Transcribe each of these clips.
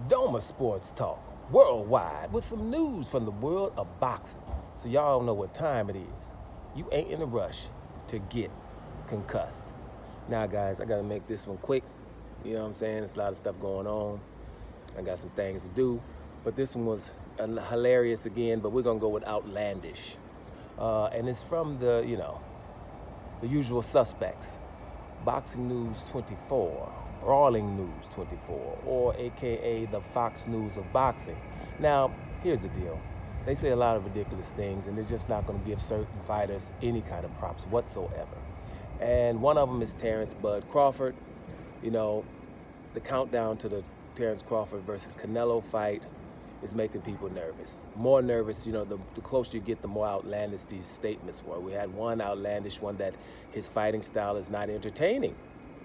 Doma Sports Talk, worldwide, with some news from the world of boxing. So y'all know what time it is. You ain't in a rush to get concussed. Now, guys, I gotta make this one quick. You know what I'm saying? There's a lot of stuff going on. I got some things to do. But this one was hilarious again, but we're gonna go with outlandish. And it's from the usual suspects. Boxing News 24, Brawling News 24, or AKA the Fox News of boxing. Now, here's the deal. They say a lot of ridiculous things, and they're just not going to give certain fighters any kind of props whatsoever. And one of them is Terence Crawford. You know, the countdown to the Terence Crawford versus Canelo fight is making people nervous. More nervous, the closer you get, the more outlandish these statements were. We had one outlandish one that his fighting style is not entertaining.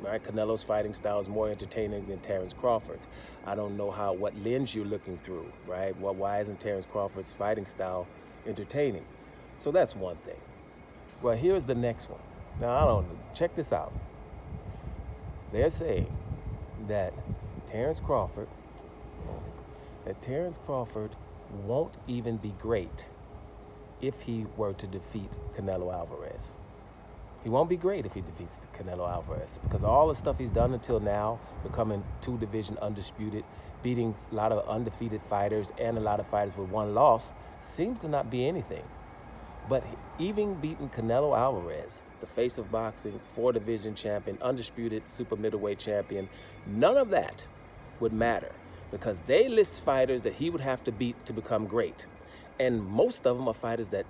Right? Canelo's fighting style is more entertaining than Terence Crawford's. I don't know what lens you're looking through, right? Well, why isn't Terence Crawford's fighting style entertaining? So that's one thing. Well, here's the next one. Now, check this out. They're saying that Terence Crawford won't even be great if he were to defeat Canelo Alvarez. He won't be great if he defeats Canelo Alvarez, because all the stuff he's done until now, becoming two-division undisputed, beating a lot of undefeated fighters and a lot of fighters with one loss, seems to not be anything. But even beating Canelo Alvarez, the face of boxing, four-division champion, undisputed super middleweight champion, none of that would matter, because they list fighters that he would have to beat to become great. And most of them are fighters that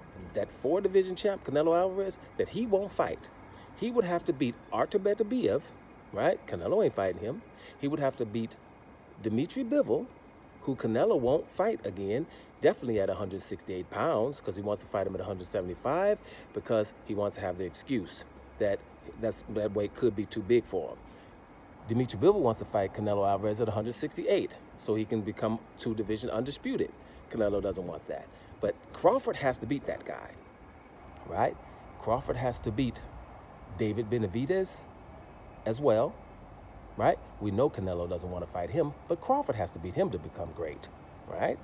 four-division champ, Canelo Alvarez, that he won't fight. He would have to beat Artur Beterbiev, right? Canelo ain't fighting him. He would have to beat Dmitry Bivol, who Canelo won't fight again, definitely at 168 pounds, because he wants to fight him at 175, because he wants to have the excuse that weight could be too big for him. Dmitry Bivol wants to fight Canelo Alvarez at 168, so he can become two-division undisputed. Canelo doesn't want that. But Crawford has to beat that guy, right? Crawford has to beat David Benavidez as well, right? We know Canelo doesn't want to fight him, but Crawford has to beat him to become great, right?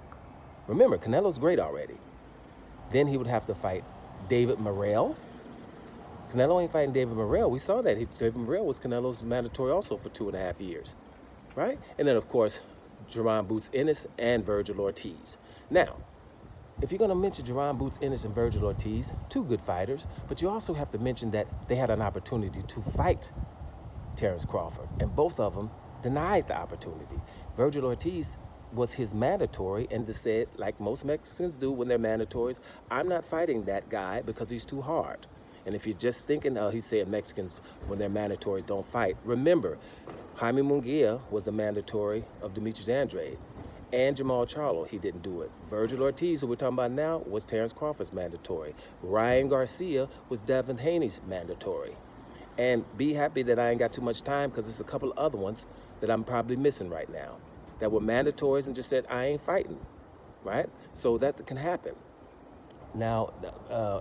Remember, Canelo's great already. Then he would have to fight David Morrell. Canelo ain't fighting David Morrell. We saw that. David Morrell was Canelo's mandatory also for 2.5 years, right? And then, of course, Jerron Boots Ennis and Virgil Ortiz. Now, if you're going to mention Jerron Boots Ennis and Virgil Ortiz, two good fighters, but you also have to mention that they had an opportunity to fight Terence Crawford, and both of them denied the opportunity. Virgil Ortiz was his mandatory and said, like most Mexicans do when they're mandatories, I'm not fighting that guy because he's too hard. And if you're just thinking, he's saying Mexicans, when they're mandatories, don't fight. Remember, Jaime Munguia was the mandatory of Demetrius Andrade. And Jamal Charlo, he didn't do it. Virgil Ortiz, who we're talking about now, was Terence Crawford's mandatory. Ryan Garcia was Devin Haney's mandatory. And be happy that I ain't got too much time, because there's a couple of other ones that I'm probably missing right now that were mandatories and just said, I ain't fighting, right? So that can happen. Now,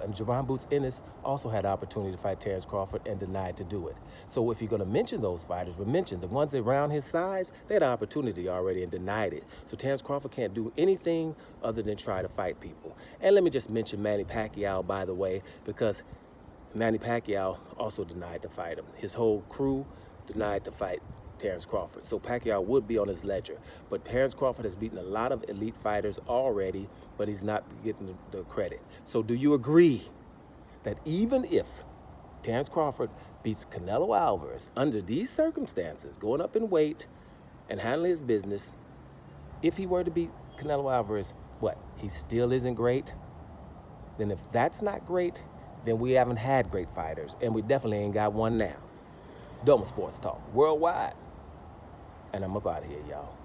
and Jerron Boots Ennis also had the opportunity to fight Terence Crawford and denied to do it. So if you're going to mention those fighters, mention the ones around his size, they had an opportunity already and denied it. So Terence Crawford can't do anything other than try to fight people. And let me just mention Manny Pacquiao, by the way, because Manny Pacquiao also denied to fight him. His whole crew denied to fight Terence Crawford. So Pacquiao would be on his ledger. But Terence Crawford has beaten a lot of elite fighters already, but he's not getting the credit. So do you agree that even if Terence Crawford beats Canelo Alvarez under these circumstances, going up in weight and handling his business, if he were to beat Canelo Alvarez, he still isn't great? Then if that's not great, then we haven't had great fighters, and we definitely ain't got one now. Doma Sports Talk, worldwide. And I'm up out of here, y'all.